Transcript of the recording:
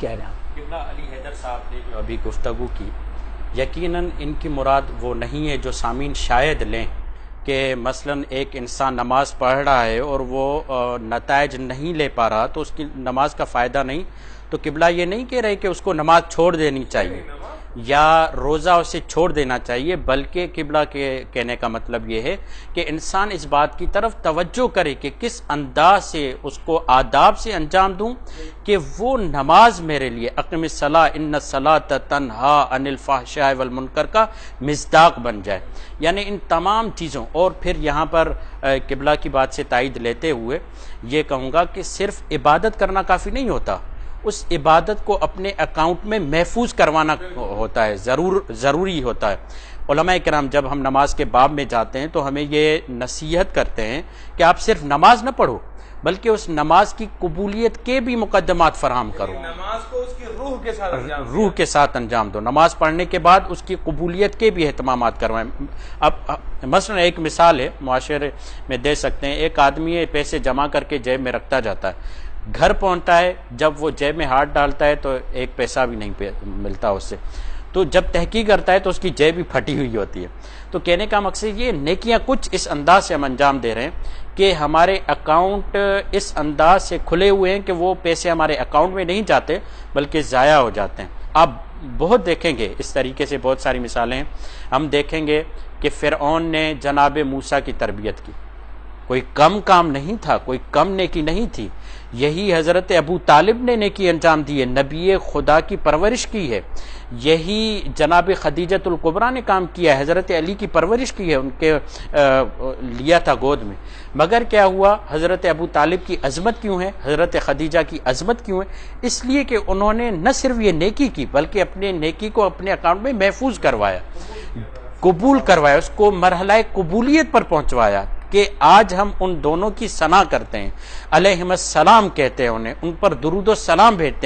کہہ رہے ہیں آپ؟ قبلہ علی حیدر صاحب نے جو ابھی گفتگو کی، یقیناً ان کی مراد وہ نہیں ہے جو سامعین شاید لیں کہ مثلا ایک انسان نماز پڑھ رہا ہے اور وہ نتائج نہیں لے پا رہا تو اس کی نماز کا فائدہ نہیں. تو قبلہ یہ نہیں کہہ رہے کہ اس کو نماز چھوڑ دینی چاہیے یا روزہ اسے چھوڑ دینا چاہیے، بلکہ قبلہ کے کہنے کا مطلب یہ ہے کہ انسان اس بات کی طرف توجہ کرے کہ کس انداز سے اس کو آداب سے انجام دوں کہ وہ نماز میرے لیے اقم الصلاۃ ان الصلاۃ تنہا عن الفحشاء والمنکر کا مصداق بن جائے. یعنی ان تمام چیزوں، اور پھر یہاں پر قبلہ کی بات سے تائید لیتے ہوئے یہ کہوں گا کہ صرف عبادت کرنا کافی نہیں ہوتا، اس عبادت کو اپنے اکاؤنٹ میں محفوظ کروانا ہوتا ہے، ضروری ہوتا ہے. علماء کرام جب ہم نماز کے باب میں جاتے ہیں تو ہمیں یہ نصیحت کرتے ہیں کہ آپ صرف نماز نہ پڑھو بلکہ اس نماز کی قبولیت کے بھی مقدمات فراہم کرو، نماز کو اس کی روح کے ساتھ انجام دو. نماز پڑھنے کے بعد اس کی قبولیت کے بھی اہتمامات کروائیں. اب مثلا ایک مثال ہے معاشرے میں دے سکتے ہیں، ایک آدمی پیسے جمع کر کے جیب میں رکھتا جاتا ہے، گھر پہنچتا ہے، جب وہ جیب میں ہاتھ ڈالتا ہے تو ایک پیسہ بھی نہیں ملتا اس سے. تو جب تحقیق کرتا ہے تو اس کی جیب بھی پھٹی ہوئی ہوتی ہے. تو کہنے کا مقصد یہ نیکیاں کچھ اس انداز سے ہم انجام دے رہے ہیں کہ ہمارے اکاؤنٹ اس انداز سے کھلے ہوئے ہیں کہ وہ پیسے ہمارے اکاؤنٹ میں نہیں جاتے بلکہ ضائع ہو جاتے ہیں. آپ بہت دیکھیں گے اس طریقے سے، بہت ساری مثالیں ہیں. ہم دیکھیں گے کہ فرعون نے جناب موسیٰ کی تربیت کی، کوئی کم کام نہیں تھا، کوئی کم نیکی نہیں تھی. یہی حضرت ابو طالب نے نیکی انجام دی ہے، نبی خدا کی پرورش کی ہے. یہی جناب خدیجۃ الکبریٰ نے کام کیا ہے، حضرت علی کی پرورش کی ہے، ان کے لیا تھا گود میں. مگر کیا ہوا؟ حضرت ابو طالب کی عظمت کیوں ہے، حضرت خدیجہ کی عظمت کیوں ہے؟ اس لیے کہ انہوں نے نہ صرف یہ نیکی کی بلکہ اپنے نیکی کو اپنے اکاؤنٹ میں محفوظ کروایا، قبول کروایا، اس کو مرحلہ قبولیت پر پہنچوایا کہ آج ہم ان دونوں کی ثنا کرتے ہیں، علیہم السلام کہتے ہیں انہیں، ان پر درود و سلام بھیجتے ہیں.